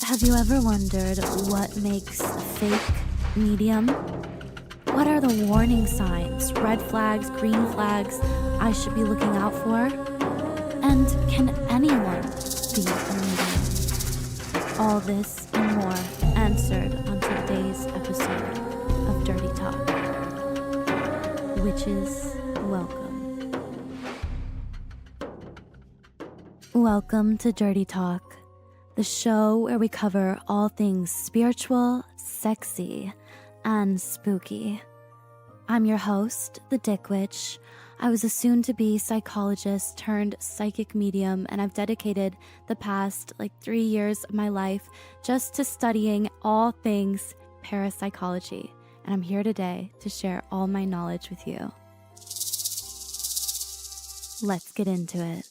Have you ever wondered what makes a fake medium? What are the warning signs, red flags, green flags I should be looking out for? And can anyone be a medium? All this and more answered on today's episode of Dirty Talk. Witches, welcome. Welcome to Dirty Talk, the show where we cover all things spiritual, sexy, and spooky. I'm your host, the Dick Witch. I was a soon-to-be psychologist turned psychic medium, and I've dedicated the past 3 years of my life just to studying all things parapsychology. And I'm here today to share all my knowledge with you. Let's get into it.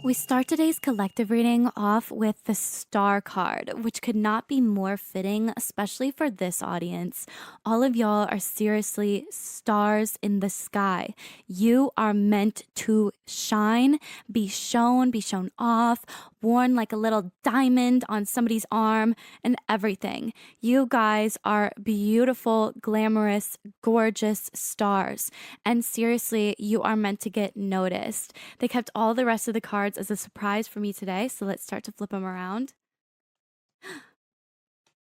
We start today's collective reading off with the Star card, which could not be more fitting, especially for this audience. All of y'all are seriously stars in the sky. You are meant to shine, be shown off, worn like a little diamond on somebody's arm and everything. You guys are beautiful, glamorous, gorgeous stars. And seriously, you are meant to get noticed. They kept all the rest of the cards as a surprise for me today, so let's start to flip them around.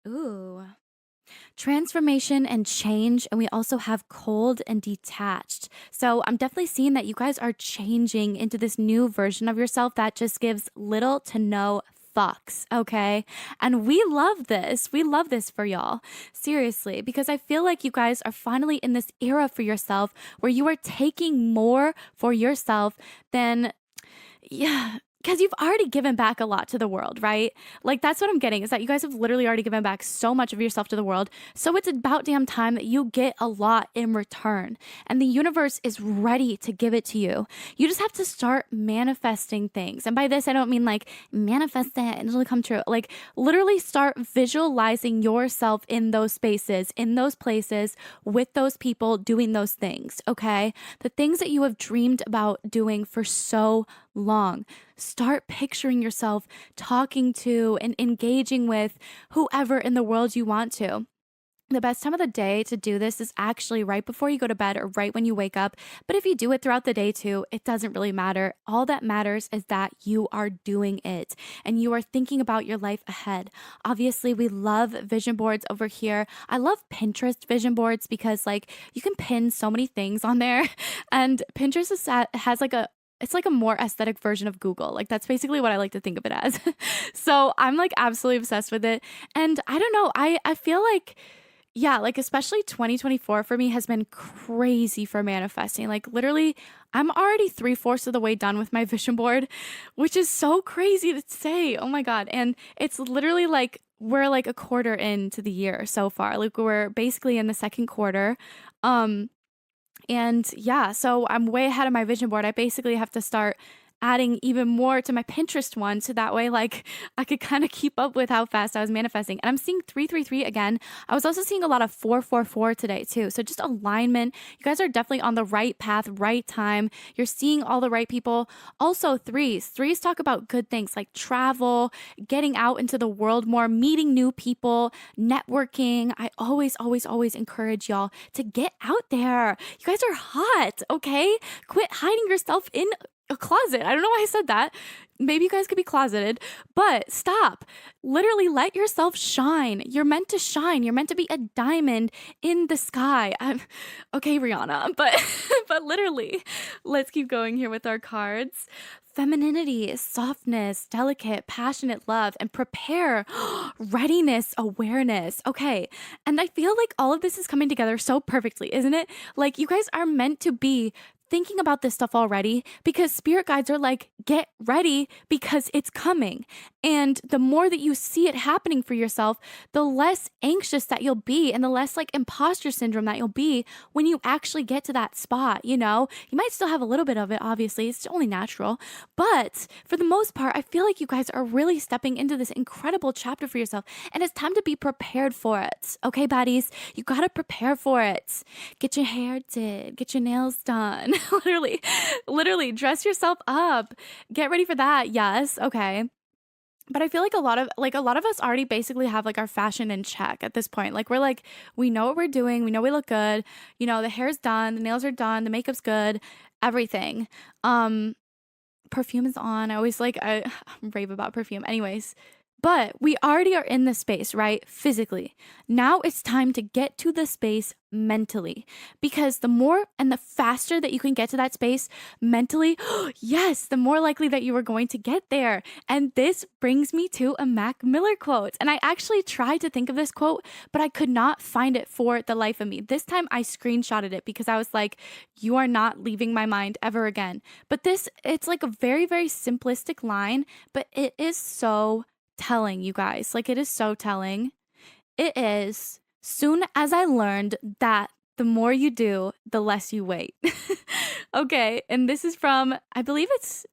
Ooh. Transformation and change, and we also have cold and detached. So I'm definitely seeing that you guys are changing into this new version of yourself that just gives little to no fucks, okay? And we love this. We love this for y'all. Seriously, because I feel like you guys are finally in this era for yourself where you are taking more for yourself than because you've already given back a lot to the world, right? That's what I'm getting, is that you guys have literally already given back so much of yourself to the world. So it's about damn time that you get a lot in return. And the universe is ready to give it to you. You just have to start manifesting things. And by this, I don't mean manifest it and it'll come true. Literally start visualizing yourself in those spaces, in those places, with those people, doing those things, okay? The things that you have dreamed about doing for so long. Start picturing yourself talking to and engaging with whoever in the world you want to. The best time of the day to do this is actually right before you go to bed or right when you wake up. But if you do it throughout the day too, it doesn't really matter. All that matters is that you are doing it and you are thinking about your life ahead. Obviously, we love vision boards over here. I love Pinterest vision boards because you can pin so many things on there, and Pinterest has it's like a more aesthetic version of Google. That's basically what I like to think of it as. So I'm absolutely obsessed with it. And I don't know, I feel especially 2024 for me has been crazy for manifesting. Literally, I'm already 3/4 of the way done with my vision board, which is so crazy to say. Oh my God. And it's literally we're a quarter into the year so far. We're basically in the second quarter. And yeah, so I'm way ahead of my vision board. I basically have to start adding even more to my Pinterest one, so that way I could kind of keep up with how fast I was manifesting. And I'm seeing 333 again. I was also seeing a lot of 444 today too. So just alignment. You guys are definitely on the right path, right time. You're seeing all the right people. Also threes talk about good things like travel, getting out into the world more, meeting new people, networking. I always encourage y'all to get out there. You guys are hot, okay? Quit hiding yourself in a closet. I don't know why I said that. Maybe you guys could be closeted, but stop. Literally let yourself shine. You're meant to shine. You're meant to be a diamond in the sky. Okay, Rihanna, but literally, let's keep going here with our cards. Femininity, softness, delicate, passionate love, and prepare, readiness, awareness. Okay. And I feel like all of this is coming together so perfectly, isn't it? You guys are meant to be thinking about this stuff already, because spirit guides are get ready because it's coming. And the more that you see it happening for yourself, the less anxious that you'll be and the less imposter syndrome that you'll be when you actually get to that spot. You might still have a little bit of it, obviously, it's only natural, but for the most part, I feel like you guys are really stepping into this incredible chapter for yourself, and it's time to be prepared for it. Okay, baddies, you gotta prepare for it. Get your hair did, get your nails done. literally dress yourself up. Get ready for that. Yes. Okay. But I feel like a lot of us already basically have like our fashion in check at this point. Like we're like, we know what we're doing, we know we look good, you know, the hair's done, the nails are done, the makeup's good, everything. Um Perfume is on. I rave about perfume. Anyways, but we already are in the space, right? Physically. Now it's time to get to the space mentally, because the more and the faster that you can get to that space mentally, yes, the more likely that you are going to get there. And this brings me to a Mac Miller quote. And I actually tried to think of this quote, but I could not find it for the life of me. This time I screenshotted it because I was like, you are not leaving my mind ever again. But it's like a very, very simplistic line, but it is so telling, you guys. Like, it is so telling. It is, soon as I learned that the more you do, the less you wait. Okay, and this is from, I believe it's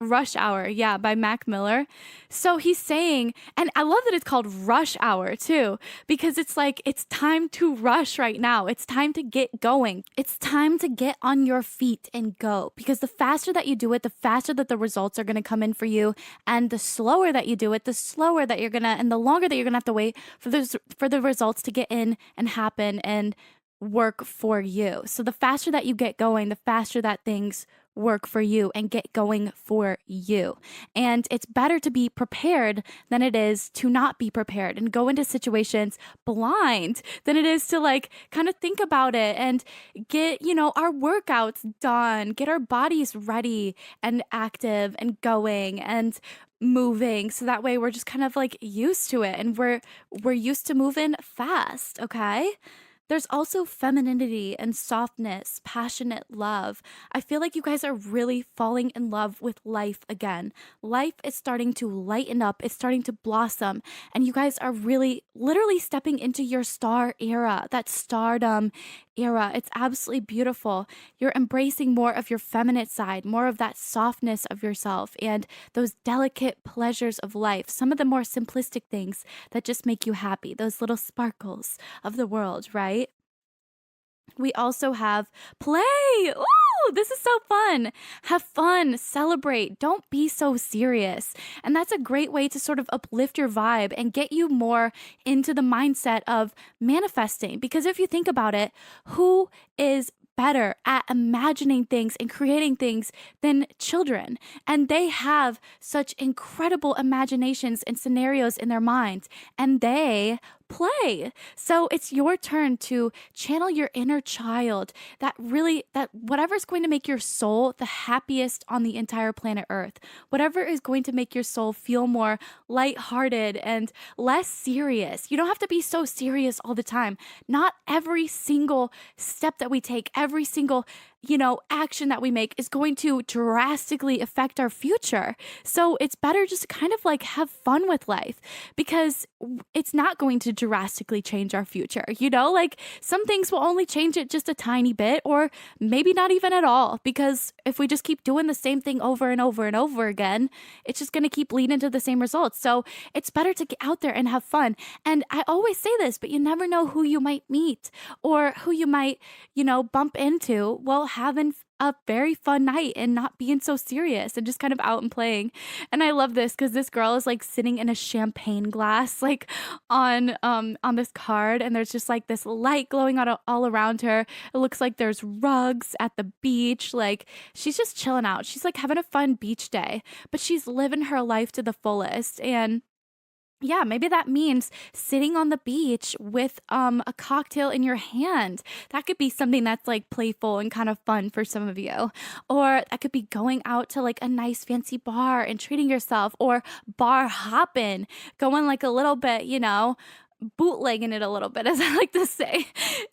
Rush Hour, yeah, by Mac Miller. So he's saying, and I love that it's called Rush Hour too, because it's like, it's time to rush right now. It's time to get going. It's time to get on your feet and go, because the faster that you do it, the faster that the results are going to come in for you. And the slower that you do it, the slower that you're going to, and the longer that you're going to have to wait for the results to get in and happen and work for you. So the faster that you get going, the faster that things work for you and get going for you. And it's better to be prepared than it is to not be prepared and go into situations blind than it is to like kind of think about it and get, you know, our workouts done, get our bodies ready and active and going and moving, so that way we're just kind of like used to it and we're used to moving fast, okay? There's also femininity and softness, passionate love. I feel like you guys are really falling in love with life again. Life is starting to lighten up, it's starting to blossom, and you guys are really literally stepping into your star era, that stardom era. It's absolutely beautiful. You're embracing more of your feminine side, more of that softness of yourself, and those delicate pleasures of life, some of the more simplistic things that just make you happy, those little sparkles of the world, right? We also have play. Ooh, this is so fun. Have fun, celebrate, don't be so serious. And that's a great way to sort of uplift your vibe and get you more into the mindset of manifesting. Because if you think about it, who is better at imagining things and creating things than children? And they have such incredible imaginations and scenarios in their minds, and they play. So it's your turn to channel your inner child, that whatever's going to make your soul the happiest on the entire planet Earth, whatever is going to make your soul feel more lighthearted and less serious. You don't have to be so serious all the time. Not every single step that we take, every single action that we make is going to drastically affect our future. So it's better just to kind of like have fun with life, because it's not going to drastically change our future. Like some things will only change it just a tiny bit, or maybe not even at all, because if we just keep doing the same thing over and over and over again, it's just going to keep leading to the same results. So it's better to get out there and have fun. And I always say this, but you never know who you might meet or who you might, bump into while having a very fun night and not being so serious and just kind of out and playing. And I love this because this girl is like sitting in a champagne glass, like on this card, and there's just like this light glowing out all around her. It looks like there's rugs at the beach. Like she's just chilling out. She's like having a fun beach day, but she's living her life to the fullest. And yeah, maybe that means sitting on the beach with a cocktail in your hand. That could be something that's like playful and kind of fun for some of you. Or that could be going out to like a nice fancy bar and treating yourself, or bar hopping, going like a little bit, bootlegging it a little bit, as I like to say,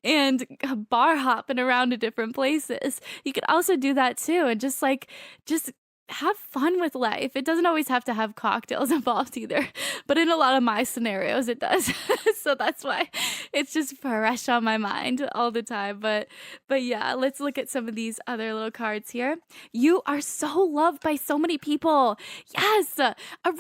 and bar hopping around to different places. You could also do that too, and just have fun with life. It doesn't always have to have cocktails involved either, but in a lot of my scenarios it does. So that's why it's just fresh on my mind all the time. But yeah, let's look at some of these other little cards here. You are so loved by so many people. Yes.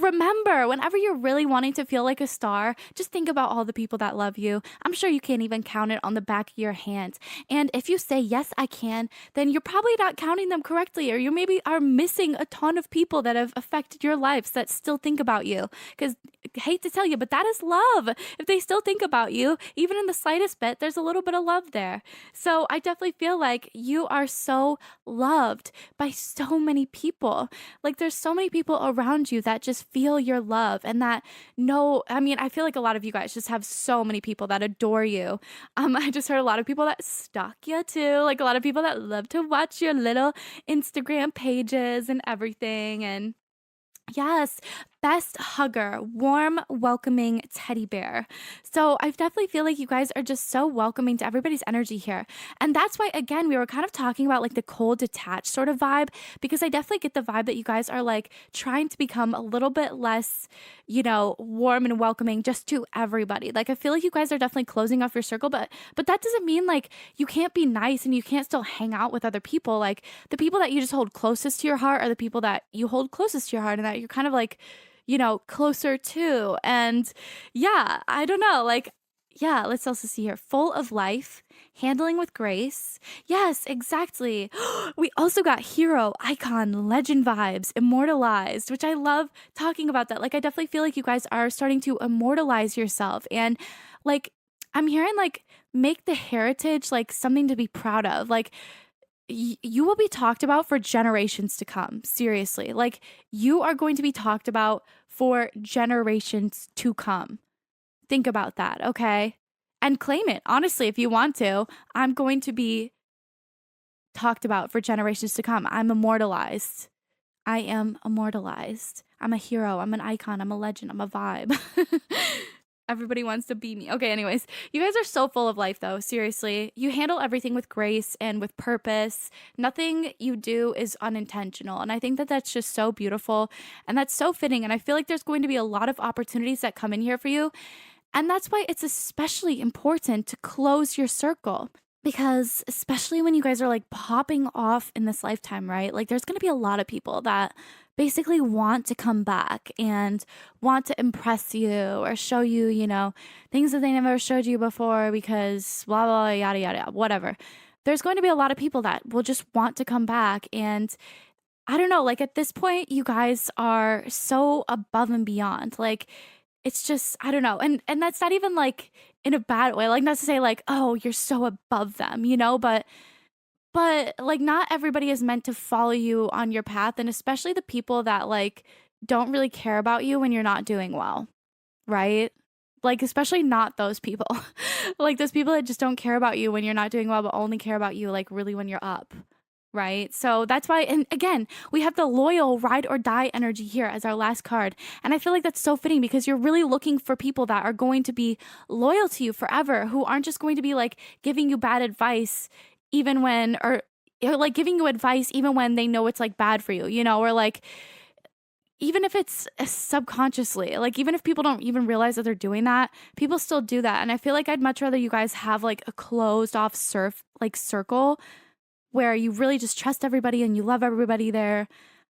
Remember, whenever you're really wanting to feel like a star, just think about all the people that love you. I'm sure you can't even count it on the back of your hand. And if you say, yes, I can, then you're probably not counting them correctly, or you maybe are missing a ton of people that have affected your lives that still think about you. Because hate to tell you, but that is love. If they still think about you, even in the slightest bit, there's a little bit of love there. So I definitely feel like you are so loved by so many people. Like there's so many people around you that just feel your love and that know, I mean, I feel like a lot of you guys just have so many people that adore you. I just heard a lot of people that stalk you too, like a lot of people that love to watch your little Instagram pages and everything. And yes, best hugger, warm, welcoming teddy bear. So I definitely feel like you guys are just so welcoming to everybody's energy here. And that's why, again, we were kind of talking about like the cold, detached sort of vibe, because I definitely get the vibe that you guys are like trying to become a little bit less, warm and welcoming just to everybody. Like I feel like you guys are definitely closing off your circle, but that doesn't mean like you can't be nice and you can't still hang out with other people. Like the people that you just hold closest to your heart are the people that you hold closest to your heart and that you're kind of like, closer to. And yeah, I don't know. Like, yeah, let's also see here. Full of life, handling with grace. Yes, exactly. We also got hero, icon, legend vibes, immortalized, which I love talking about that. Like, I definitely feel like you guys are starting to immortalize yourself. And like, I'm hearing like, make the heritage like something to be proud of. Like, you will be talked about for generations to come. Seriously. Like you are going to be talked about for generations to come. Think about that, okay? And claim it. Honestly, if you want to, I'm going to be talked about for generations to come. I'm immortalized. I am immortalized. I'm a hero. I'm an icon. I'm a legend. I'm a vibe. Everybody wants to be me. Okay, anyways, you guys are so full of life though. Seriously. You handle everything with grace and with purpose. Nothing you do is unintentional. And I think that that's just so beautiful and that's so fitting. And I feel like there's going to be a lot of opportunities that come in here for you. And that's why it's especially important to close your circle. Because especially when you guys are like popping off in this lifetime, right? Like there's going to be a lot of people that basically want to come back and want to impress you or show you, things that they never showed you before because blah, blah, blah, yada, yada, whatever. There's going to be a lot of people that will just want to come back. And I don't know, like at this point, you guys are so above and beyond. Like, it's just, I don't know. And that's not even like in a bad way, like not to say like, oh, you're so above them, but like not everybody is meant to follow you on your path. And especially the people that like don't really care about you when you're not doing well. Right. Like, especially not those people, like those people that just don't care about you when you're not doing well, but only care about you like really when you're up. Right. So that's why. And again, we have the loyal ride or die energy here as our last card. And I feel like that's so fitting because you're really looking for people that are going to be loyal to you forever, who aren't just going to be like giving you bad advice, even when, or like giving you advice, even when they know it's like bad for you, or like, even if it's subconsciously, like even if people don't even realize that they're doing that, people still do that. And I feel like I'd much rather you guys have like a closed off circle where you really just trust everybody and you love everybody there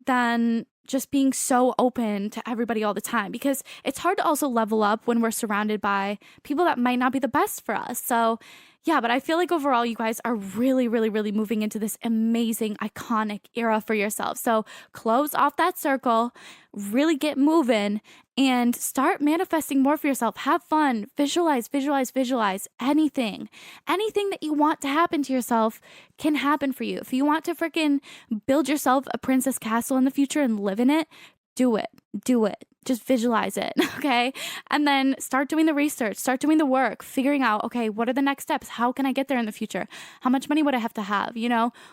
than just being so open to everybody all the time, because it's hard to also level up when we're surrounded by people that might not be the best for us. So yeah, but I feel like overall you guys are really, really, really moving into this amazing, iconic era for yourself. So close off that circle, really get moving and start manifesting more for yourself. Have fun, visualize, visualize, visualize anything. Anything that you want to happen to yourself can happen for you. If you want to freaking build yourself a princess castle in the future and live in it, do it. Do it. Just visualize it, okay? And then start doing the research, start doing the work, figuring out, okay, what are the next steps? How can I get there in the future? How much money would I have to have?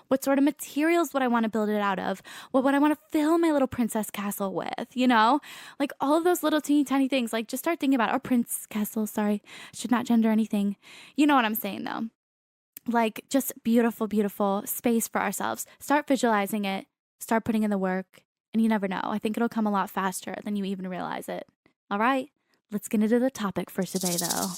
What sort of materials would I want to build it out of? What would I want to fill my little princess castle with? Like all of those little teeny tiny things, like just start thinking about our prince castle. Sorry, should not gender anything. You know what I'm saying though? Like just beautiful, beautiful space for ourselves. Start visualizing it, start putting in the work. And you never know. I think it'll come a lot faster than you even realize it. All right, let's get into the topic for today, though.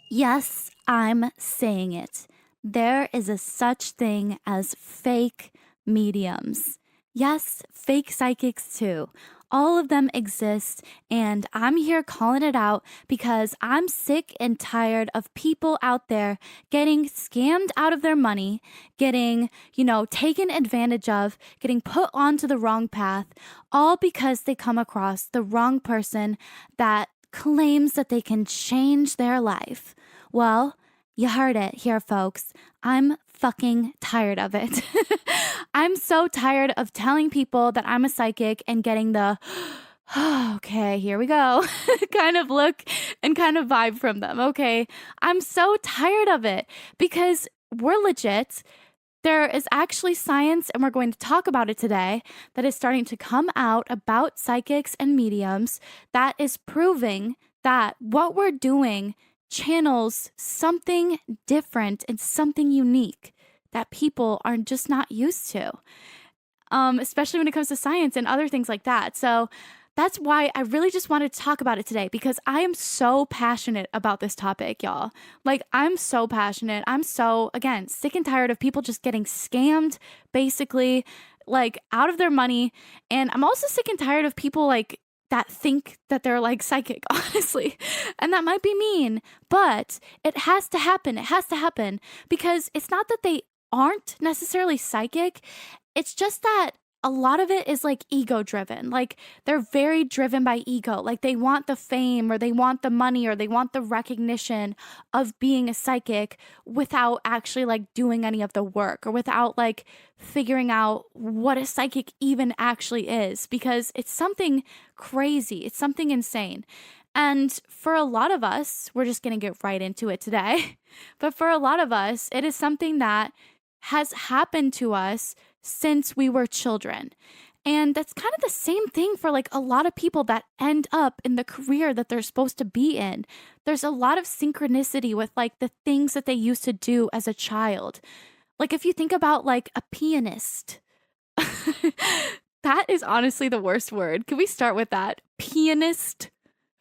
Yes, I'm saying it. There is a such thing as fake mediums. Yes, fake psychics too. All of them exist, and I'm here calling it out because I'm sick and tired of people out there getting scammed out of their money, getting, taken advantage of, getting put onto the wrong path, all because they come across the wrong person that claims that they can change their life. Well, you heard it here, folks. I'm fucking tired of it. I'm so tired of telling people that I'm a psychic and getting the, oh, okay, here we go, kind of look and kind of vibe from them. Okay. I'm so tired of it because we're legit. There is actually science, and we're going to talk about it today, that is starting to come out about psychics and mediums that is proving that what we're doing channels something different and something unique that people are just not used to, especially when it comes to science and other things like that. So that's why I really just wanted to talk about it today, because I am so passionate about this topic, y'all. Like, I'm so passionate. I'm so, again, sick and tired of people just getting scammed, basically, like, out of their money. And I'm also sick and tired of people, like, that think that they're, like, psychic, honestly. And that might be mean, but it has to happen. It has to happen, because it's not that they aren't necessarily psychic. It's just that a lot of it is like ego driven. Like, they're very driven by ego. Like, they want the fame, or they want the money, or they want the recognition of being a psychic without actually like doing any of the work, or without like figuring out what a psychic even actually is, because it's something crazy. It's something insane. And for a lot of us, we're just going to get right into it today. But for a lot of us, it is something that has happened to us since we were children. And that's kind of the same thing for like a lot of people that end up in the career that they're supposed to be in. There's a lot of synchronicity with like the things that they used to do as a child. Like, if you think about like a pianist, that is honestly the worst word. Can we start with that? Pianist?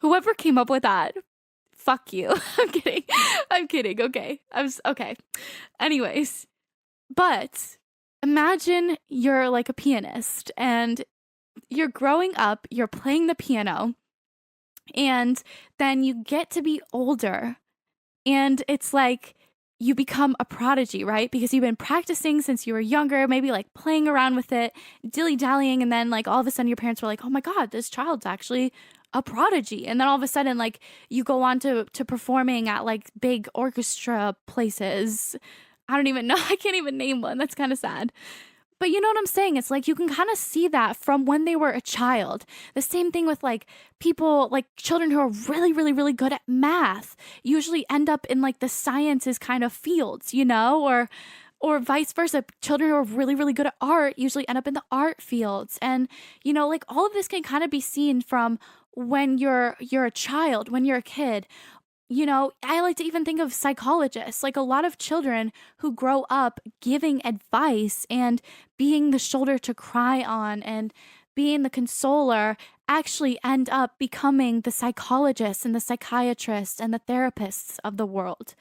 Whoever came up with that, fuck you. I'm kidding. I'm kidding. Okay. Okay. Anyways, but imagine you're like a pianist and you're growing up, you're playing the piano, and then you get to be older, and it's like you become a prodigy, right? Because you've been practicing since you were younger, maybe like playing around with it, dilly-dallying, and then like all of a sudden your parents were like, oh my God, this child's actually a prodigy. And then all of a sudden, like, you go on to performing at like big orchestra places. I don't even know. I can't even name one. That's kind of sad. But you know what I'm saying? It's like you can kind of see that from when they were a child. The same thing with like people, like children who are really, really, really good at math usually end up in like the sciences kind of fields, or vice versa. Children who are really, really good at art usually end up in the art fields. And, like all of this can kind of be seen from when you're a child, when you're a kid. I like to even think of psychologists, like a lot of children who grow up giving advice and being the shoulder to cry on and being the consoler actually end up becoming the psychologists and the psychiatrists and the therapists of the world.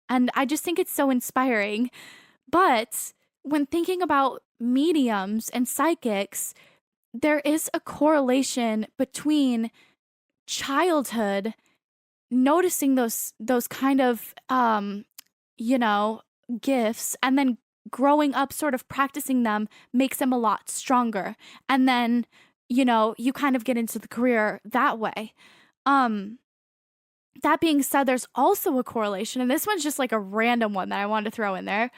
And I just think it's so inspiring. But when thinking about mediums and psychics, there is a correlation between childhood, noticing those kind of gifts, and then growing up sort of practicing them makes them a lot stronger, and then you kind of get into the career that way. That being said, there's also a correlation, and this one's just like a random one that I wanted to throw in there,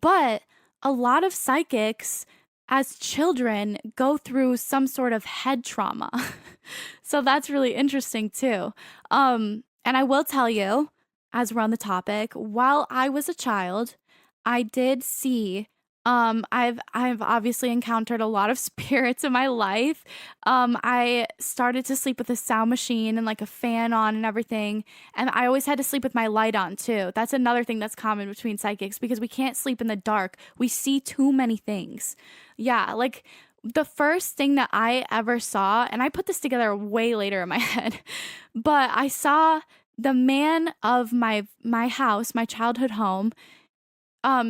but a lot of psychics as children go through some sort of head trauma. So that's really interesting too. And I will tell you, as we're on the topic, while I was a child, I did see, I've obviously encountered a lot of spirits in my life. I started to sleep with a sound machine and like a fan on and everything. And I always had to sleep with my light on too. That's another thing that's common between psychics, because we can't sleep in the dark. We see too many things. Yeah, like the first thing that I ever saw, and I put this together way later in my head, but I saw the man of my house, my childhood home,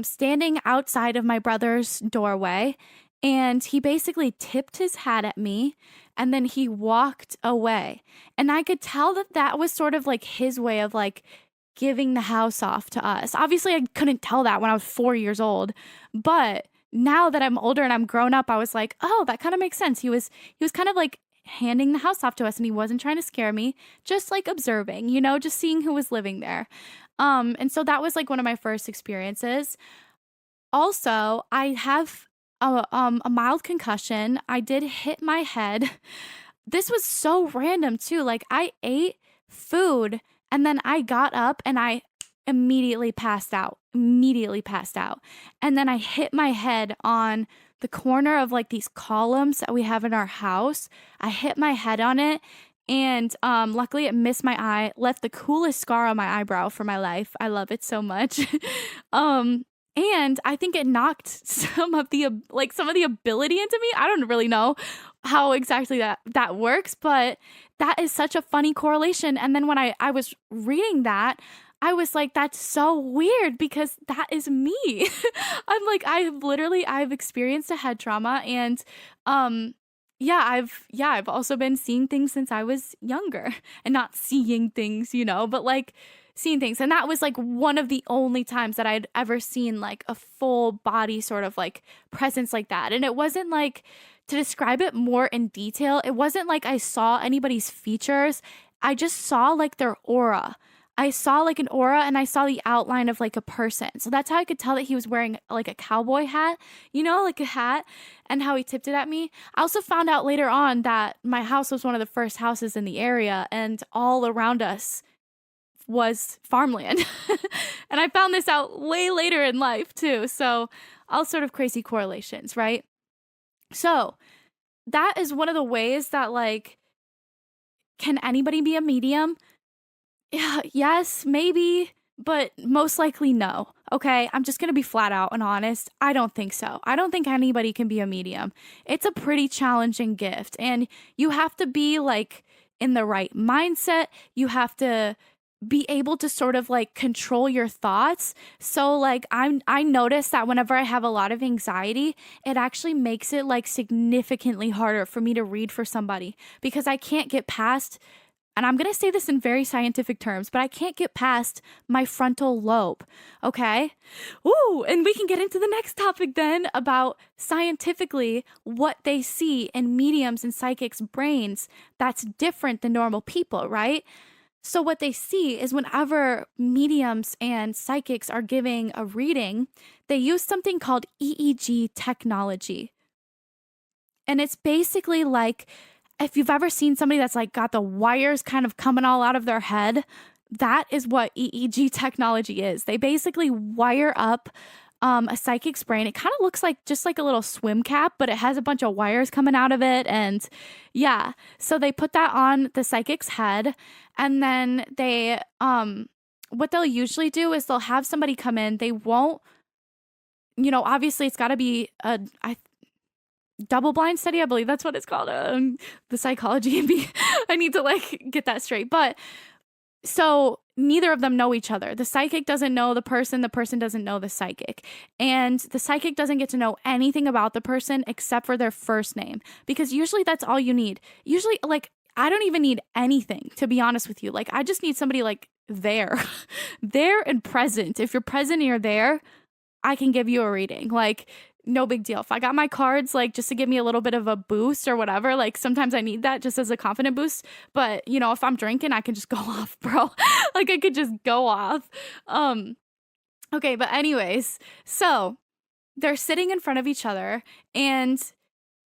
standing outside of my brother's doorway, and he basically tipped his hat at me and then he walked away. And I could tell that that was sort of like his way of like giving the house off to us. Obviously, I couldn't tell that when I was 4 years old, but now that I'm older and I'm grown up, I was like, oh, that kind of makes sense. He was kind of like handing the house off to us and he wasn't trying to scare me, just like observing, just seeing who was living there. And so that was like one of my first experiences. Also, I have a mild concussion. I did hit my head. This was so random too. Like I ate food and then I got up and I immediately passed out. And then I hit my head on the corner of like these columns that we have in our house. I hit my head on it and luckily it missed my eye, left the coolest scar on my eyebrow for my life. I love it so much. And I think it knocked some of the ability into me. I don't really know how exactly that works, but that is such a funny correlation. And then when I was reading that, I was like, that's so weird because that is me. I'm like, I've experienced a head trauma and I've also been seeing things since I was younger and not seeing things, but like seeing things. And that was like one of the only times that I'd ever seen like a full body sort of like presence like that. And it wasn't like, to describe it more in detail, it wasn't like I saw anybody's features. I just saw like their aura. I saw like an aura and I saw the outline of like a person. So that's how I could tell that he was wearing like a cowboy hat, like a hat, and how he tipped it at me. I also found out later on that my house was one of the first houses in the area and all around us was farmland. And I found this out way later in life too. So all sort of crazy correlations, right? So that is one of the ways that like, can anybody be a medium? Yeah, yes, maybe, but most likely no. Okay, I'm just going to be flat out and honest. I don't think so. I don't think anybody can be a medium. It's a pretty challenging gift and you have to be like in the right mindset. You have to be able to sort of like control your thoughts. So like I notice that whenever I have a lot of anxiety, it actually makes it like significantly harder for me to read for somebody because I can't get past, and I'm going to say this in very scientific terms, but I can't get past my frontal lobe. Okay? Ooh, and we can get into the next topic then about scientifically what they see in mediums and psychics' brains that's different than normal people, right? So what they see is whenever mediums and psychics are giving a reading, they use something called EEG technology. And it's basically like, if you've ever seen somebody that's like got the wires kind of coming all out of their head, that is what EEG technology is. They basically wire up a psychic's brain. It kind of looks like just like a little swim cap, but it has a bunch of wires coming out of it. And yeah, so they put that on the psychic's head. And then they, what they'll usually do is they'll have somebody come in. They won't, obviously it's got to be a double blind study. I believe that's what it's called. The psychology. I need to like get that straight. But so neither of them know each other. The psychic doesn't know the person doesn't know the psychic. And the psychic doesn't get to know anything about the person except for their first name. Because usually that's all you need. Usually, like, I don't even need anything, to be honest with you. Like, I just need somebody like there. There and present. If you're present and you're there, I can give you a reading. Like, no big deal. If I got my cards, like, just to give me a little bit of a boost or whatever, like, sometimes I need that just as a confident boost. But, if I'm drinking, I can just go off, bro. Like, I could just go off. Okay, but anyways, so they're sitting in front of each other, and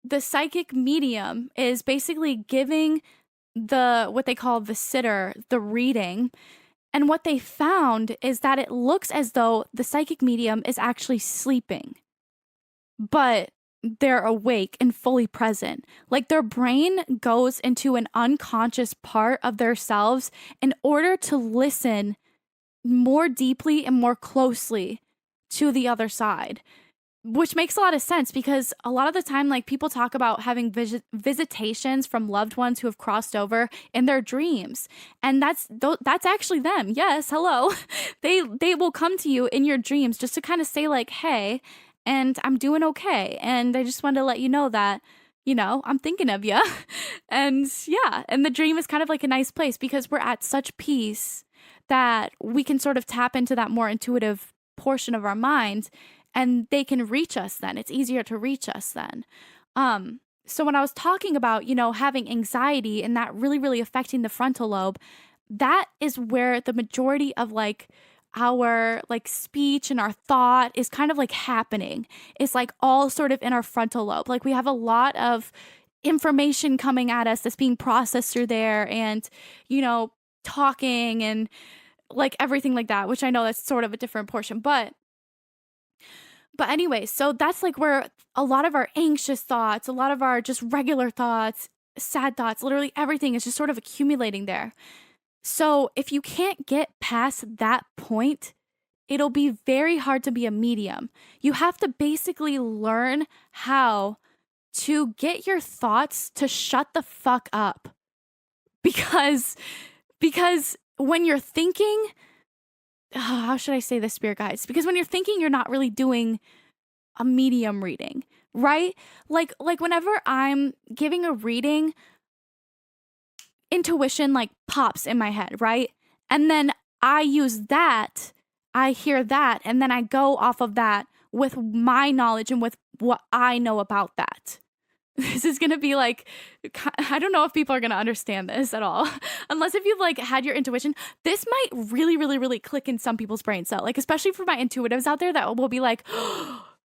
the psychic medium is basically giving what they call the sitter the reading. And what they found is that it looks as though the psychic medium is actually sleeping, but they're awake and fully present. Like, their brain goes into an unconscious part of themselves in order to listen more deeply and more closely to the other side, which makes a lot of sense because a lot of the time, like, people talk about having visitations from loved ones who have crossed over in their dreams. And that's actually them. Yes. Hello. They will come to you in your dreams just to kind of say like, hey, and I'm doing okay. And I just wanted to let you know that, I'm thinking of you. And yeah, and the dream is kind of like a nice place because we're at such peace that we can sort of tap into that more intuitive portion of our mind and they can reach us then. It's easier to reach us then. So when I was talking about, having anxiety and that really, really affecting the frontal lobe, that is where the majority of like our like speech and our thought is kind of like happening. It's like all sort of in our frontal lobe. Like we have a lot of information coming at us that's being processed through there and, talking and like everything like that, which I know that's sort of a different portion, but anyway, so that's like where a lot of our anxious thoughts, a lot of our just regular thoughts, sad thoughts, literally everything is just sort of accumulating there. So if you can't get past that point, it'll be very hard to be a medium. You have to basically learn how to get your thoughts to shut the fuck up. Because when you're thinking, how should I say this, spirit guides? Because when you're thinking, you're not really doing a medium reading, right? Like whenever I'm giving a reading, intuition like pops in my head, right? And then I use that, I hear that, and then I go off of that with my knowledge and with what I know about that. This is going to be like, I don't know if people are going to understand this at all. Unless if you've like had your intuition, this might really, really, really click in some people's brains. So like, especially for my intuitives out there that will be like,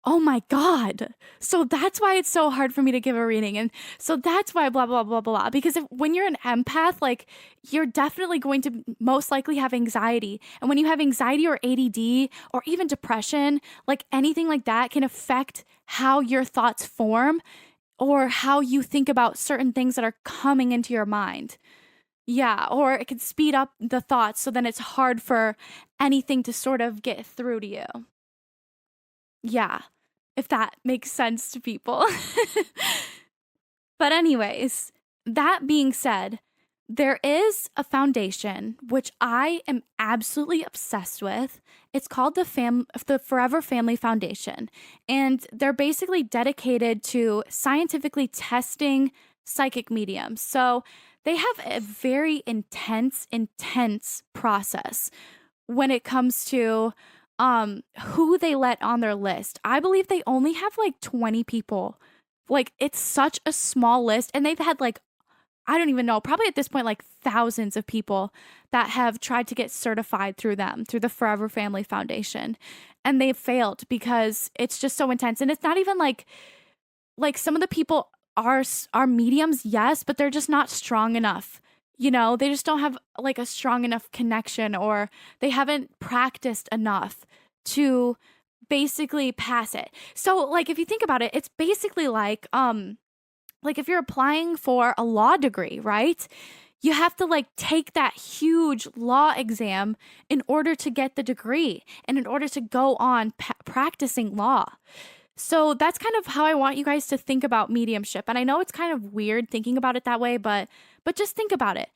oh my God. So that's why it's so hard for me to give a reading. And so that's why blah, blah, blah, blah. Because when you're an empath, like you're definitely going to most likely have anxiety. And when you have anxiety or ADD or even depression, like anything like that can affect how your thoughts form or how you think about certain things that are coming into your mind. Yeah, or it can speed up the thoughts, so then it's hard for anything to sort of get through to you. Yeah, if that makes sense to people. But anyways, that being said, there is a foundation which I am absolutely obsessed with. It's called the Forever Family Foundation, and they're basically dedicated to scientifically testing psychic mediums. So they have a very intense process when it comes to who they let on their list. I believe they only have like 20 people. Like it's such a small list, and they've had like I don't even know, probably at this point, like thousands of people that have tried to get certified through them, through the Forever Family Foundation. And they've failed because it's just so intense. And it's not even like some of the people are mediums, yes, but they're just not strong enough. They just don't have like a strong enough connection, or they haven't practiced enough to basically pass it. So like, if you think about it, it's basically like if you're applying for a law degree, right? You have to like take that huge law exam in order to get the degree and in order to go on practicing law. So that's kind of how I want you guys to think about mediumship. And I know it's kind of weird thinking about it that way, but just think about it.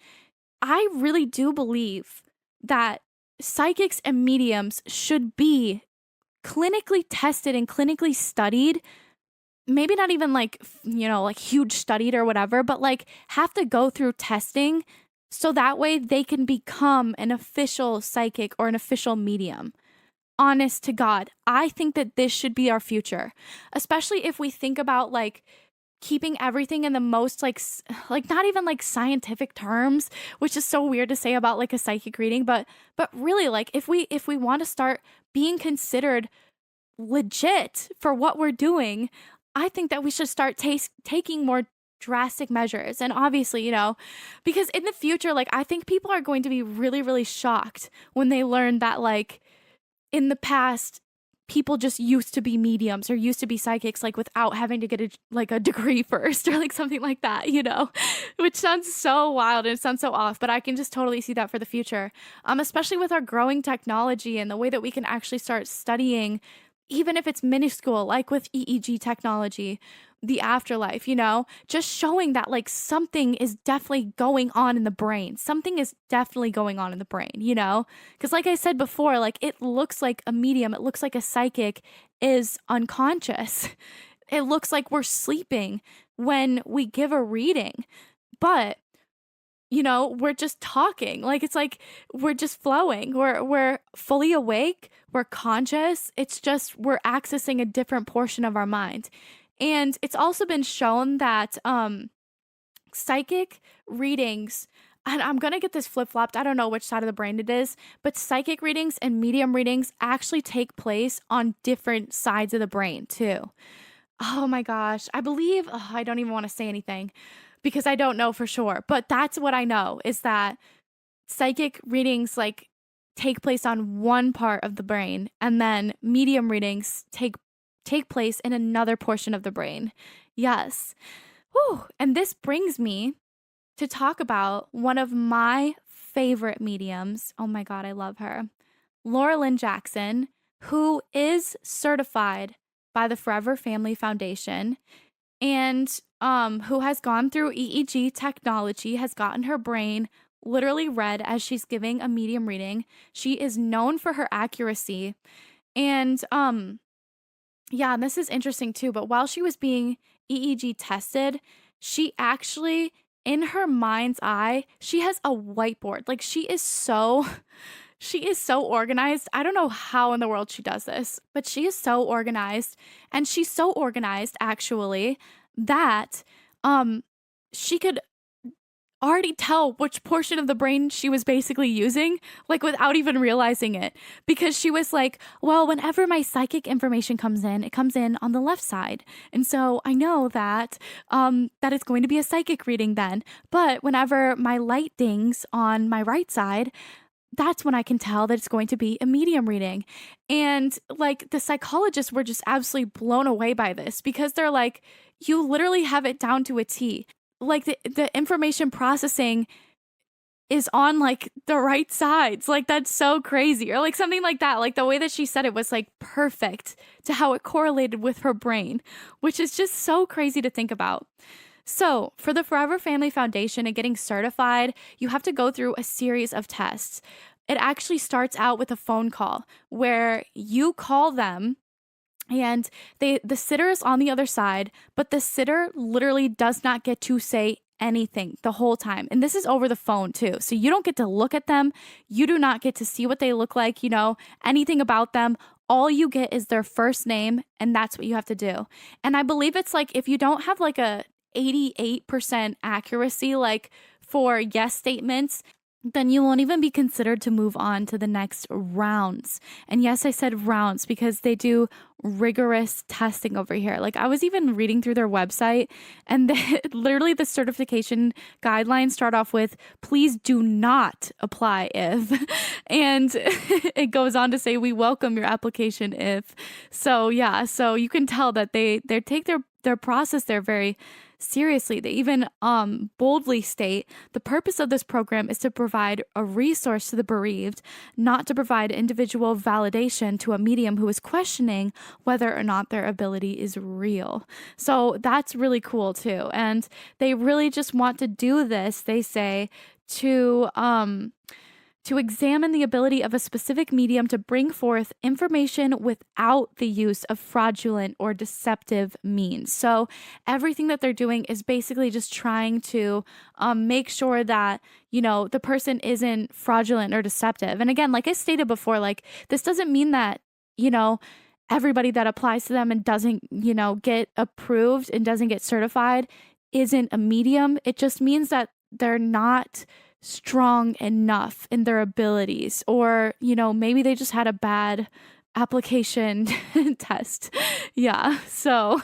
I really do believe that psychics and mediums should be clinically tested and clinically studied. Maybe not even like, like huge studied or whatever, but like have to go through testing so that way they can become an official psychic or an official medium. Honest to God, I think that this should be our future, especially if we think about like keeping everything in the most like not even like scientific terms, which is so weird to say about like a psychic reading, but really like if we want to start being considered legit for what we're doing, I think that we should start taking more drastic measures. And obviously, because in the future, like I think people are going to be really, really shocked when they learn that like in the past, people just used to be mediums or used to be psychics like without having to get a degree first or like something like that, which sounds so wild and it sounds so off, but I can just totally see that for the future. Especially with our growing technology and the way that we can actually start studying, even if it's minuscule, like with EEG technology, the afterlife, you know, just showing that like something is definitely going on in the brain. Something is definitely going on in the brain, you know? Because, like I said before, like it looks like a medium, it looks like a psychic is unconscious. It looks like we're sleeping when we give a reading, but you know, we're just talking. Like it's like we're just flowing. We're fully awake, we're conscious. It's just we're accessing a different portion of our mind. And it's also been shown that psychic readings, and I'm going to get this flip-flopped. I don't know which side of the brain it is, but psychic readings and medium readings actually take place on different sides of the brain too. Oh my gosh. I believe, I don't even want to say anything because I don't know for sure, but that's what I know is that psychic readings like take place on one part of the brain and then medium readings take place in another portion of the brain. Yes. Whew. And this brings me to talk about one of my favorite mediums. Oh my God, I love her. Laura Lynn Jackson, who is certified by the Forever Family Foundation and who has gone through EEG technology, has gotten her brain literally read as she's giving a medium reading. She is known for her accuracy. And yeah, and this is interesting too, but while she was being EEG tested, she actually, in her mind's eye, she has a whiteboard. Like she is so organized. I don't know how in the world she does this, but she is so organized. And she's so organized actually that she could already tell which portion of the brain she was basically using, like without even realizing it. Because she was like, well, whenever my psychic information comes in, it comes in on the left side. And so I know that that it's going to be a psychic reading then. But whenever my light dings on my right side, that's when I can tell that it's going to be a medium reading. And like the psychologists were just absolutely blown away by this because they're like, you literally have it down to a T. Like the information processing is on like the right sides. Like that's so crazy. Or like something like that. Like the way that she said it was like perfect to how it correlated with her brain, which is just so crazy to think about. So for the Forever Family Foundation and getting certified, you have to go through a series of tests. It actually starts out with a phone call where you call them and the sitter is on the other side, but the sitter literally does not get to say anything the whole time. And this is over the phone too. So you don't get to look at them. You do not get to see what they look like, you know, anything about them. All you get is their first name, and that's what you have to do. And I believe it's like if you don't have like a 88% accuracy, like for yes statements, then you won't even be considered to move on to the next rounds. And yes, I said rounds because they do rigorous testing over here. Like I was even reading through their website and literally the certification guidelines start off with, please do not apply if, and it goes on to say, we welcome your application if. So yeah, so you can tell that they take their process there very seriously. They even boldly state the purpose of this program is to provide a resource to the bereaved, not to provide individual validation to a medium who is questioning whether or not their ability is real. So that's really cool too. And they really just want to do this, they say, to examine the ability of a specific medium to bring forth information without the use of fraudulent or deceptive means. So everything that they're doing is basically just trying to make sure that, you know, the person isn't fraudulent or deceptive. And again, like I stated before, like this doesn't mean that, you know, everybody that applies to them and doesn't, you know, get approved and doesn't get certified isn't a medium. It just means that they're not strong enough in their abilities, or, you know, maybe they just had a bad application test. Yeah. So,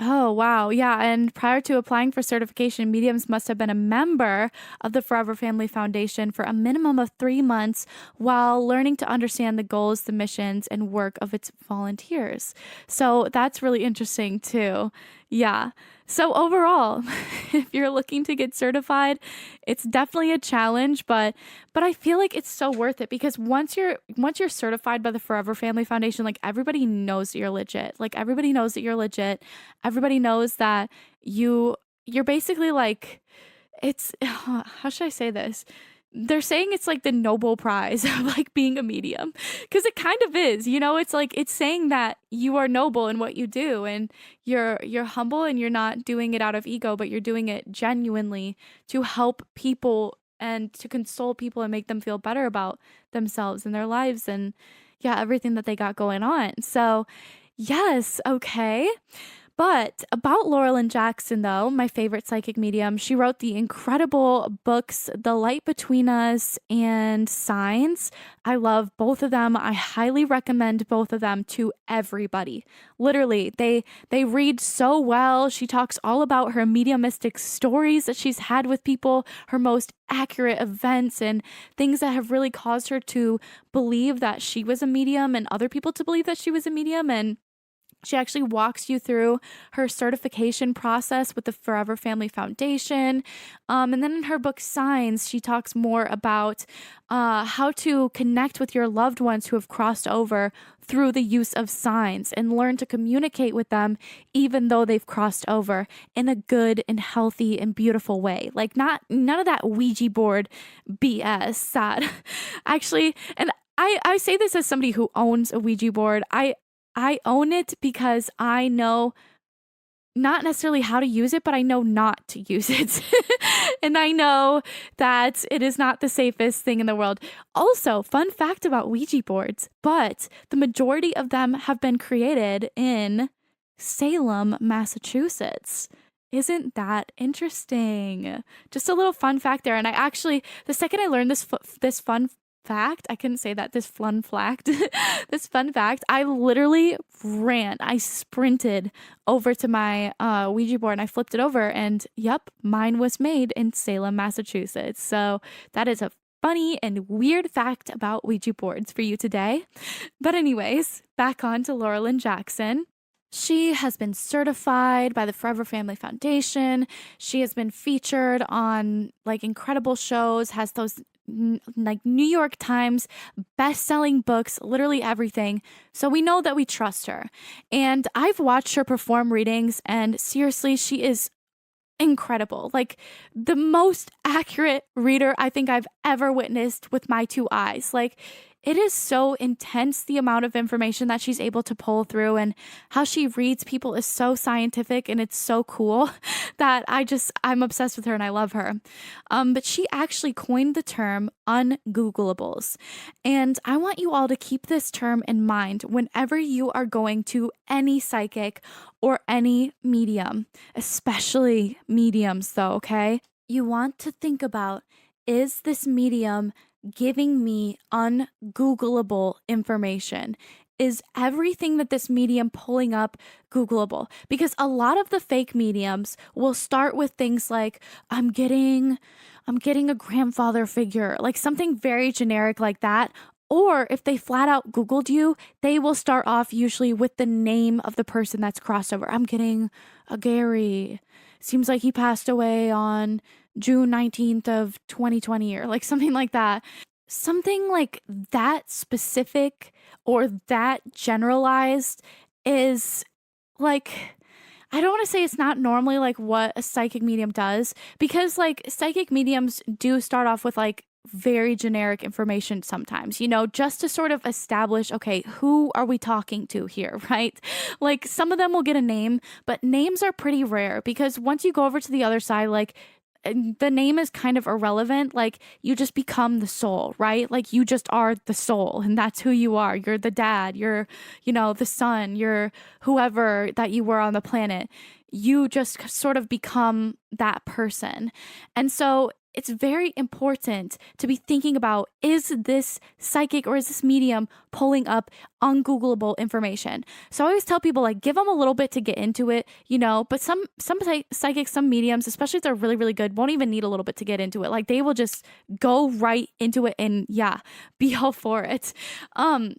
oh, wow. Yeah. And prior to applying for certification, mediums must have been a member of the Forever Family Foundation for a minimum of 3 months while learning to understand the goals, the missions, and work of its volunteers. So that's really interesting too. Yeah. So overall, if you're looking to get certified, it's definitely a challenge, but I feel like it's so worth it because once you're certified by the Forever Family Foundation, like everybody knows that you're legit. Like everybody knows that you're legit. Everybody knows that you're basically like it's how should I say this? They're saying it's like the Nobel Prize of like being a medium because it kind of is, you know, it's like it's saying that you are noble in what you do and you're humble and you're not doing it out of ego, but you're doing it genuinely to help people and to console people and make them feel better about themselves and their lives and yeah, everything that they got going on. So, yes, okay. But about Laurel and Jackson, though, my favorite psychic medium, she wrote the incredible books The Light Between Us and Signs. I love both of them. I highly recommend both of them to everybody. Literally, they read so well. She talks all about her mediumistic stories that she's had with people, her most accurate events and things that have really caused her to believe that she was a medium and other people to believe that she was a medium. And she actually walks you through her certification process with the Forever Family Foundation. And then in her book, Signs, she talks more about how to connect with your loved ones who have crossed over through the use of signs and learn to communicate with them even though they've crossed over in a good and healthy and beautiful way. Like none of that Ouija board BS that actually, and I say this as somebody who owns a Ouija board. I own it because I know not necessarily how to use it, but I know not to use it. And I know that it is not the safest thing in the world. Also, fun fact about Ouija boards, but the majority of them have been created in Salem, Massachusetts. Isn't that interesting? Just a little fun fact there. And I actually, the second I learned this fun fact, I couldn't say that, this fun fact, this fun fact, I literally I sprinted over to my Ouija board and I flipped it over and yep, mine was made in Salem, Massachusetts. So that is a funny and weird fact about Ouija boards for you today. But anyways, back on to Laurel and Jackson. She has been certified by the Forever Family Foundation. She has been featured on like incredible shows, has those like New York Times best-selling books, literally everything. So we know that we trust her. And I've watched her perform readings and seriously, she is incredible. Like the most accurate reader I think I've ever witnessed with my two eyes. Like it is so intense, the amount of information that she's able to pull through and how she reads people is so scientific and it's so cool that I'm obsessed with her and I love her. But she actually coined the term ungooglables. And I want you all to keep this term in mind whenever you are going to any psychic or any medium, especially mediums though, okay? You want to think about, is this medium giving me ungoogleable information? Is everything that this medium pulling up Googleable? Because a lot of the fake mediums will start with things like, I'm getting a grandfather figure, like something very generic like that. Or if they flat out Googled you, they will start off usually with the name of the person that's crossed over. I'm getting a Gary. Seems like he passed away on June 19th of 2020 or like something like that. Something like that specific or that generalized is like, I don't want to say it's not normally like what a psychic medium does because like psychic mediums do start off with like very generic information sometimes, you know, just to sort of establish, okay, who are we talking to here, right? Like some of them will get a name, but names are pretty rare because once you go over to the other side, like the name is kind of irrelevant. Like you just become the soul, right? Like you just are the soul and that's who you are. You're the dad, you're, you know, the son, you're whoever that you were on the planet. You just sort of become that person. And so it's very important to be thinking about, is this psychic or is this medium pulling up ungoogleable information? So I always tell people, like, give them a little bit to get into it, you know, but some psychics, some mediums, especially if they're really, really good, won't even need a little bit to get into it. Like they will just go right into it and yeah, be all for it.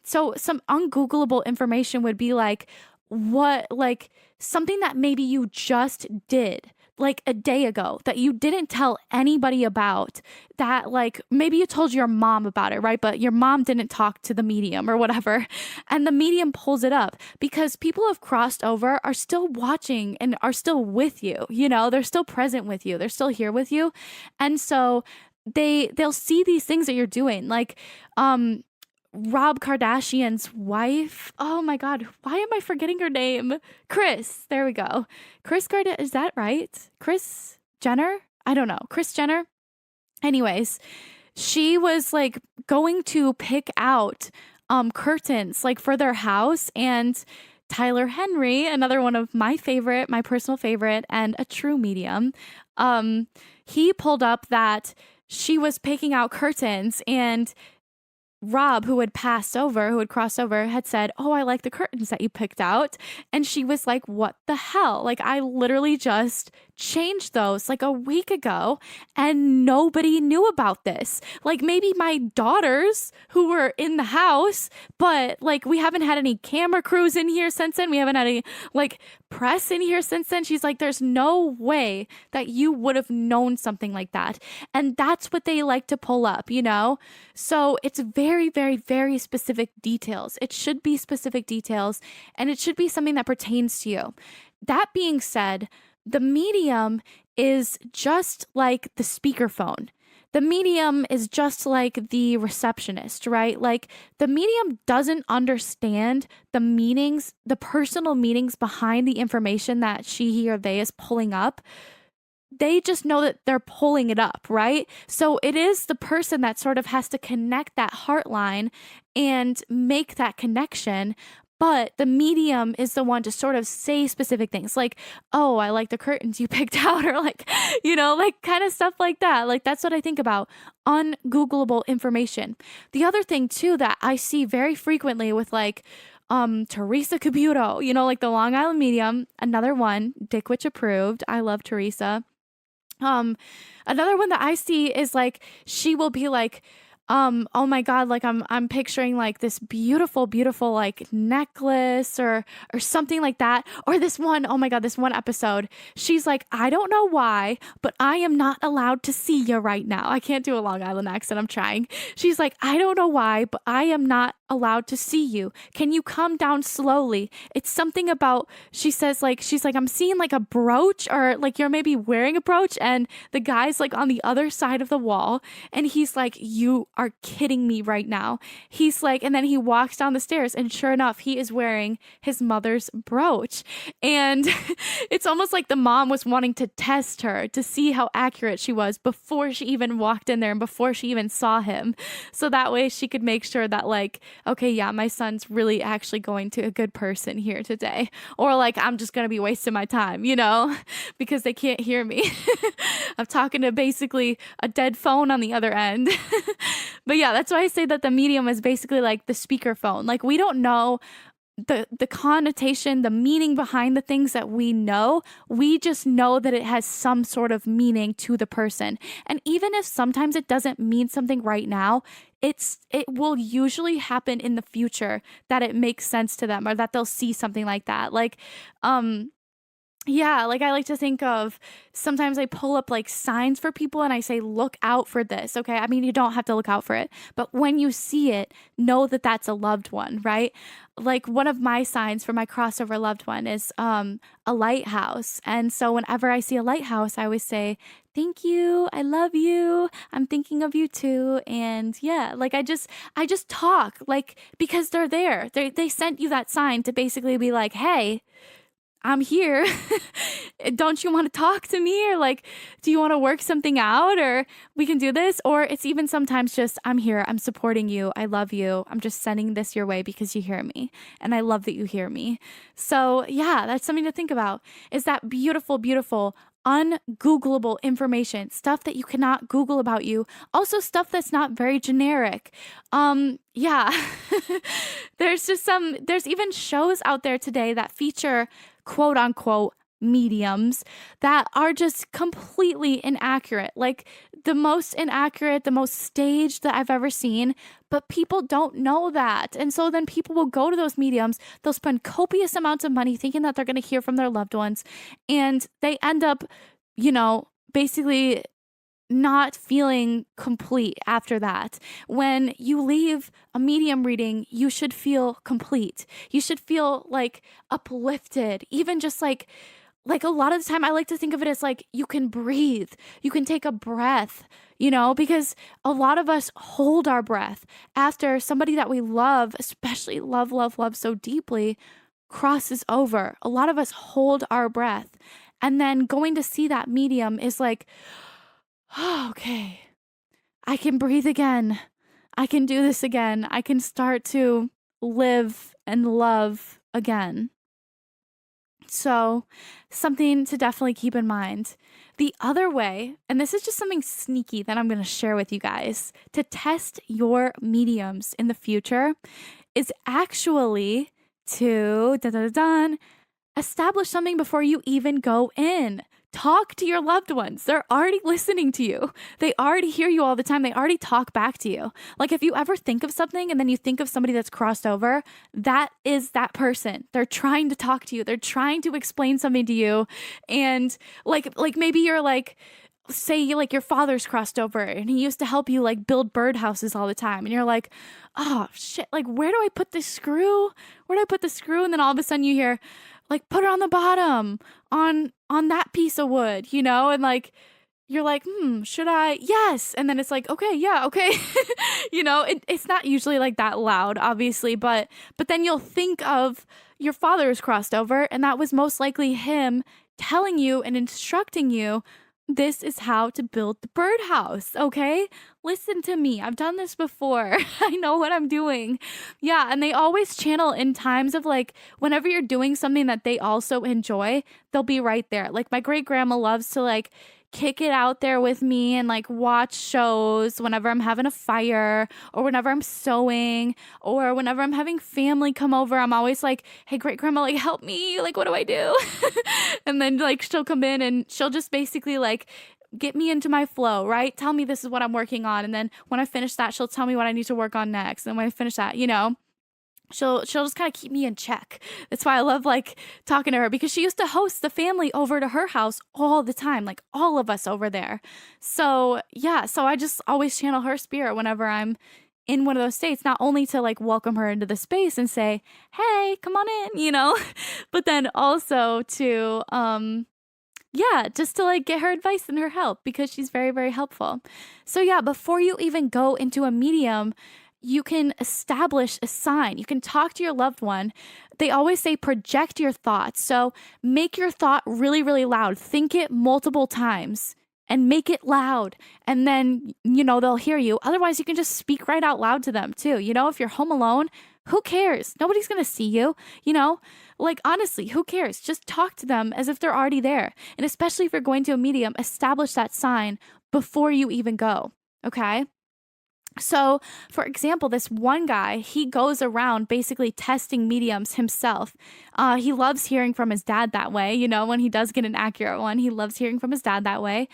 So some ungoogleable information would be like, what, like something that maybe you just did like a day ago that you didn't tell anybody about, that like maybe you told your mom about it, right? But your mom didn't talk to the medium or whatever. And the medium pulls it up because people who have crossed over are still watching and are still with you. You know, they're still present with you. They're still here with you. And so they'll see these things that you're doing. Like, Rob Kardashian's wife. Oh my God. Why am I forgetting her name? Kris. There we go. Kris Kardashian. Is that right? Kris Jenner? I don't know. Kris Jenner. Anyways, she was like going to pick out curtains like for their house, and Tyler Henry, another one of my favorite, my personal favorite, and a true medium, he pulled up that she was picking out curtains, and Rob, who had crossed over, had said, "Oh, I like the curtains that you picked out." And she was like, "What the hell? Like, I literally just changed those like a week ago and nobody knew about this." Like, maybe my daughters who were in the house, but like we haven't had any camera crews in here since then. We haven't had any like press in here since then. She's like, "There's no way that you would have known something like that." And that's what they like to pull up, you know? So it's very, very, very specific details. It should be specific details, and it should be something that pertains to you. That being said, the medium is just like the speakerphone. The medium is just like the receptionist, right? Like, the medium doesn't understand the meanings, the personal meanings behind the information that she, he, or they is pulling up. They just know that they're pulling it up, right? So it is the person that sort of has to connect that heart line and make that connection. But the medium is the one to sort of say specific things like, "Oh, I like the curtains you picked out," or like, you know, like kind of stuff like that. Like, that's what I think about ungoogleable information. The other thing too that I see very frequently with like, Teresa Caputo, you know, like the Long Island medium, another one, Dick Witch approved. I love Teresa. Another one that I see is like, she will be like, "Oh my God, like I'm picturing like this beautiful, beautiful like necklace or something like that." Or this one, oh my God, this one episode, she's like, "I don't know why, but I am not allowed to see you right now." I can't do a Long Island accent. I'm trying. She's like, "I don't know why, but I am not allowed to see you. Can you come down slowly?" It's something about, she says like, she's like, "I'm seeing like a brooch, or like you're maybe wearing a brooch," and the guy's like on the other side of the wall, and he's like, "You are kidding me right now." He's like, and then he walks down the stairs, and sure enough, he is wearing his mother's brooch. And it's almost like the mom was wanting to test her to see how accurate she was before she even walked in there and before she even saw him. So that way she could make sure that like, okay, yeah, my son's really actually going to a good person here today. Or like, I'm just going to be wasting my time, you know, because they can't hear me. I'm talking to basically a dead phone on the other end. But yeah, that's why I say that the medium is basically like the speakerphone. Like, we don't know the connotation, the meaning behind the things that we know. We just know that it has some sort of meaning to the person. And even if sometimes it doesn't mean something right now, it will usually happen in the future that it makes sense to them, or that they'll see something like that. Like, yeah, like I like to think of, sometimes I pull up like signs for people and I say, "Look out for this." Okay. I mean, you don't have to look out for it, but when you see it, know that that's a loved one, right? Like, one of my signs for my crossover loved one is a lighthouse. And so whenever I see a lighthouse, I always say, "Thank you. I love you. I'm thinking of you too." And yeah, like I just talk like, because they're there. They sent you that sign to basically be like, "Hey, I'm here. Don't you want to talk to me?" Or like, "Do you want to work something out, or we can do this?" Or it's even sometimes just, "I'm here. I'm supporting you. I love you. I'm just sending this your way because you hear me. And I love that you hear me." So yeah, that's something to think about, is that beautiful, beautiful, ungoogleable information, stuff that you cannot Google about you. Also stuff that's not very generic. Yeah. There's even shows out there today that feature quote unquote mediums that are just completely inaccurate. Like, the most inaccurate, the most staged that I've ever seen, but people don't know that. And so then people will go to those mediums, they'll spend copious amounts of money thinking that they're going to hear from their loved ones, and they end up, basically not feeling complete after that. When you leave a medium reading, you should feel complete. You should feel like uplifted, even just like a lot of the time I like to think of it as like you can breathe, you can take a breath, because a lot of us hold our breath after somebody that we love, especially love so deeply, crosses over. A lot of us hold our breath. And then going to see that medium is like, oh, okay, I can breathe again. I can do this again. I can start to live and love again. So something to definitely keep in mind. The other way, and this is just something sneaky that I'm going to share with you guys to test your mediums in the future, is actually to establish something before you even go in. Talk to your loved ones. They're already listening to you. They already hear you all the time. They already talk back to you. Like if you ever think of something and then you think of somebody that's crossed over, that is that person. They're trying to talk to you. They're trying to explain something to you. And like maybe you're like, say like your father's crossed over and he used to help you like build birdhouses all the time. And you're like, oh shit, like where do I put this screw? Where do I put the screw? And then all of a sudden you hear, like, put it on the bottom on that piece of wood, and like you're like, should I? Yes. And then it's like, okay, yeah, okay. It's not usually like that loud, obviously, but then you'll think of your father's crossed over, and that was most likely him telling you and instructing you, this is how to build the birdhouse, okay? Listen to me. I've done this before. I know what I'm doing. Yeah, and they always channel in times of like, whenever you're doing something that they also enjoy, they'll be right there. Like my great grandma loves to like kick it out there with me and like watch shows whenever I'm having a fire or whenever I'm sewing or whenever I'm having family come over. I'm always like, hey, great grandma, like help me. Like, what do I do? And then like she'll come in and she'll just basically like get me into my flow, right? Tell me this is what I'm working on. And then when I finish that, she'll tell me what I need to work on next. And when I finish that, she'll just kind of keep me in check. That's why I love like talking to her, because she used to host the family over to her house all the time, like all of us over there. So yeah, so I just always channel her spirit whenever I'm in one of those states, not only to like welcome her into the space and say, hey, come on in, but then also to, just to like get her advice and her help, because she's very, very helpful. So yeah, before you even go into a medium, you can establish a sign. You can talk to your loved one. They always say project your thoughts. So make your thought really, really loud. Think it multiple times and make it loud. And then, they'll hear you. Otherwise, you can just speak right out loud to them too. If you're home alone, who cares? Nobody's going to see you, Like, honestly, who cares? Just talk to them as if they're already there. And especially if you're going to a medium, establish that sign before you even go, okay? So, for example, this one guy, he goes around basically testing mediums himself. He loves hearing from his dad that way. When he does get an accurate one, he loves hearing from his dad that way.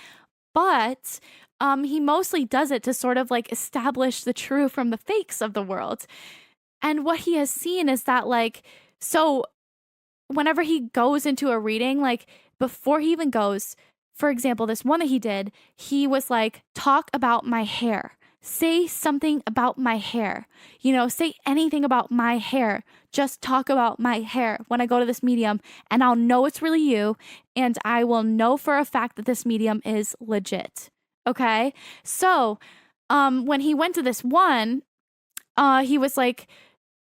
But he mostly does it to sort of like establish the true from the fakes of the world. And what he has seen is that like, so whenever he goes into a reading, like before he even goes, for example, this one that he did, he was like, talk about my hair. Say something about my hair, say anything about my hair. Just talk about my hair when I go to this medium, and I'll know it's really you. And I will know for a fact that this medium is legit. Okay. So, when he went to this one, he was like,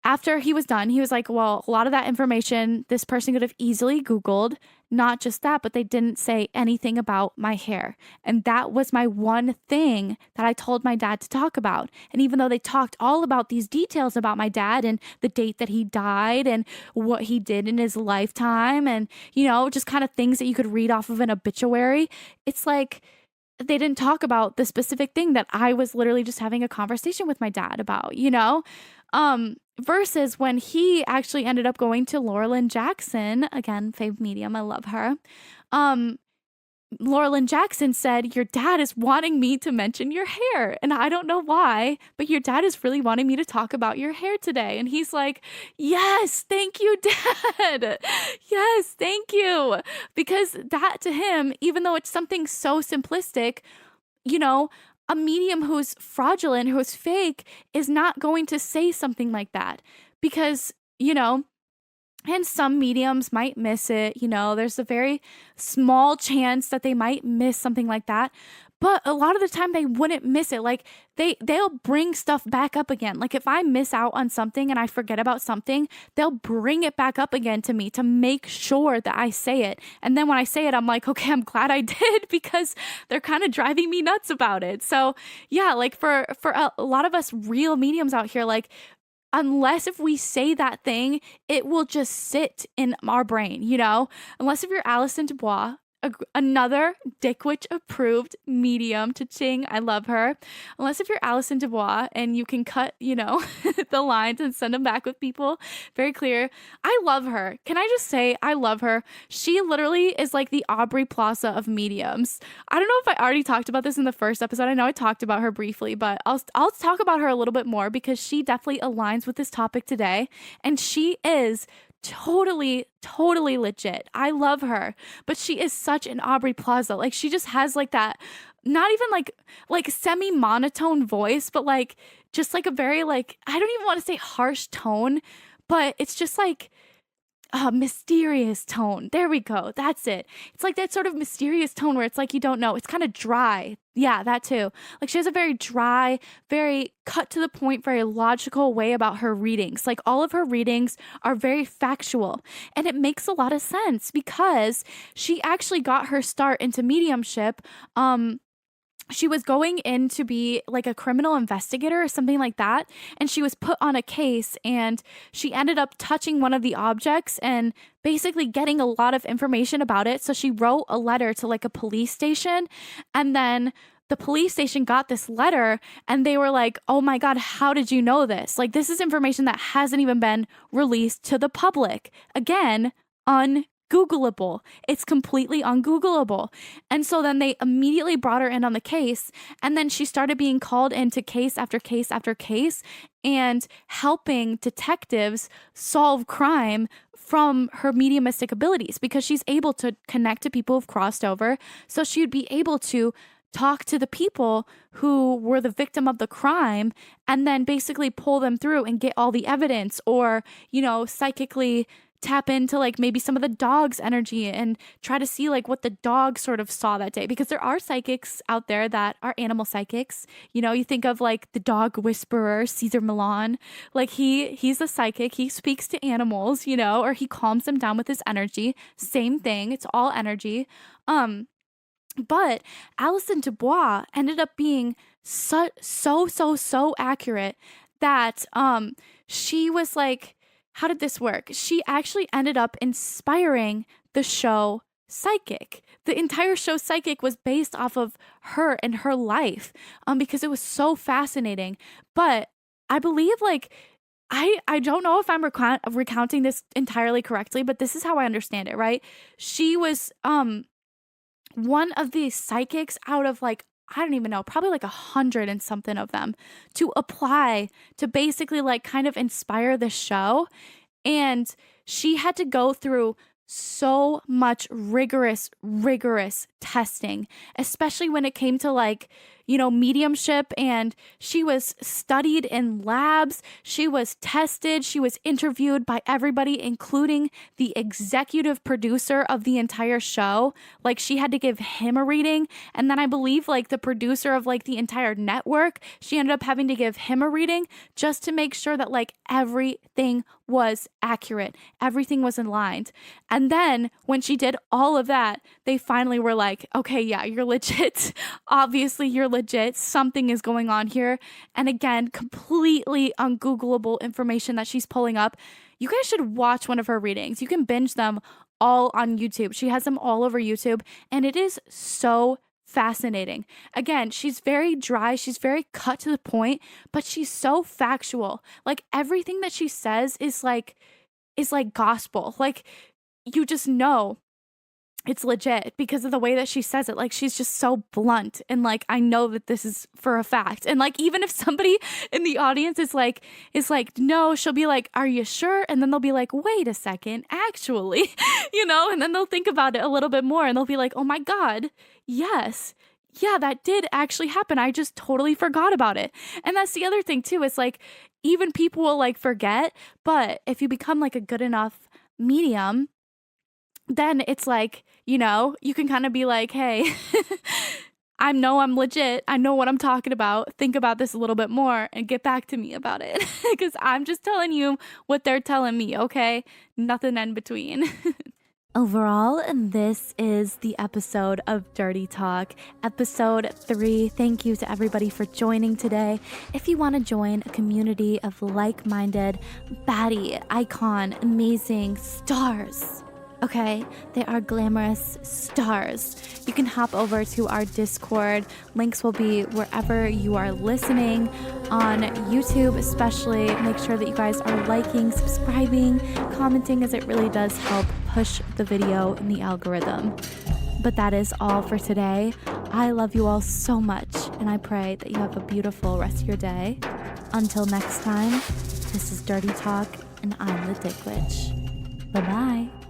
after he was done, he was like, well, a lot of that information this person could have easily Googled. Not just that, but they didn't say anything about my hair. And that was my one thing that I told my dad to talk about. And even though they talked all about these details about my dad and the date that he died and what he did in his lifetime and, just kind of things that you could read off of an obituary, it's like they didn't talk about the specific thing that I was literally just having a conversation with my dad about, versus when he actually ended up going to Laurelyn Jackson, again, fave medium, I love her. Laura Lynn Jackson said, your dad is wanting me to mention your hair. And I don't know why, but your dad is really wanting me to talk about your hair today. And he's like, yes, thank you, Dad. Yes, thank you. Because that to him, even though it's something so simplistic, you know, a medium who's fraudulent, who's fake, is not going to say something like that because, and some mediums might miss it. There's a very small chance that they might miss something like that. But a lot of the time they wouldn't miss it. Like they'll bring stuff back up again. Like if I miss out on something and I forget about something, they'll bring it back up again to me to make sure that I say it. And then when I say it, I'm like, okay, I'm glad I did because they're kind of driving me nuts about it. So yeah, like for a lot of us real mediums out here, like unless if we say that thing, it will just sit in our brain, unless if you're Alison Dubois, another Dick Witch approved medium. Cha-ching, I love her. Unless if you're Alison Dubois and you can cut, the lines and send them back with people very clear. I love her. Can I just say I love her? She literally is like the Aubrey Plaza of mediums. I don't know if I already talked about this in the first episode. I know I talked about her briefly, but I'll talk about her a little bit more because she definitely aligns with this topic today. And she is totally legit. I love her, but she is such an Aubrey Plaza. Like she just has like that, not even like semi monotone voice, but like just like a very like, I don't even want to say harsh tone, but it's just like a mysterious tone. There we go. That's it. It's like that sort of mysterious tone where it's like you don't know. It's kind of dry. Yeah, that too. Like she has a very dry, very cut to the point, very logical way about her readings. Like all of her readings are very factual. And it makes a lot of sense because she actually got her start into mediumship. She was going in to be like a criminal investigator or something like that. And she was put on a case and she ended up touching one of the objects and basically getting a lot of information about it. So she wrote a letter to like a police station, and then the police station got this letter and they were like, oh my God, how did you know this? Like, this is information that hasn't even been released to the public. Again, Googleable. It's completely ungoogleable. And so then they immediately brought her in on the case. And then she started being called into case after case after case and helping detectives solve crime from her mediumistic abilities because she's able to connect to people who've crossed over. So she'd be able to talk to the people who were the victim of the crime and then basically pull them through and get all the evidence or, psychically tap into like maybe some of the dog's energy and try to see like what the dog sort of saw that day, because there are psychics out there that are animal psychics. You think of like the dog whisperer, Caesar Milan, like he's a psychic. He speaks to animals, or he calms them down with his energy. Same thing. It's all energy. But Alison Dubois ended up being so accurate that she was like, how did this work? She actually ended up inspiring the show Psychic. The entire show Psychic was based off of her and her life because it was so fascinating. But I believe like I don't know if I'm recounting this entirely correctly, but this is how I understand it, right? She was one of these psychics out of like, I don't even know, probably like 100 and something of them to apply to basically like kind of inspire the show. And she had to go through so much rigorous testing, especially when it came to like, mediumship. And she was studied in labs. She was tested. She was interviewed by everybody, including the executive producer of the entire show. Like she had to give him a reading. And then I believe like the producer of like the entire network, she ended up having to give him a reading just to make sure that like everything was accurate. Everything was in line. And then when she did all of that, they finally were like, okay, yeah, you're legit. Obviously, you're legit. Something is going on here. And again, completely ungoogleable information that she's pulling up. You guys should watch one of her readings. You can binge them all on YouTube. She has them all over YouTube. And it is so fascinating. Again, she's very dry. She's very cut to the point, but she's so factual. Like everything that she says is like gospel. Like you just know it's legit because of the way that she says it. Like, she's just so blunt, and like, I know that this is for a fact. And like, even if somebody in the audience is like no, she'll be like, are you sure? And then they'll be like, wait a second, actually, and then they'll think about it a little bit more, and they'll be like, oh my God, yes, yeah, that did actually happen. I just totally forgot about it. And that's the other thing too, is like, even people will like forget, but if you become like a good enough medium, then it's like, you can kind of be like, hey, I know I'm legit. I know what I'm talking about. Think about this a little bit more and get back to me about it. Because I'm just telling you what they're telling me, okay? Nothing in between. Overall, this is the episode of Dirty Talk, episode 3. Thank you to everybody for joining today. If you want to join a community of like-minded, baddie, icon, amazing stars, okay, they are glamorous stars, you can hop over to our Discord. Links will be wherever you are listening, on YouTube especially. Make sure that you guys are liking, subscribing, commenting, as it really does help push the video in the algorithm. But that is all for today. I love you all so much, and I pray that you have a beautiful rest of your day. Until next time, this is Dirty Talk, and I'm the Dick Witch. Bye-bye.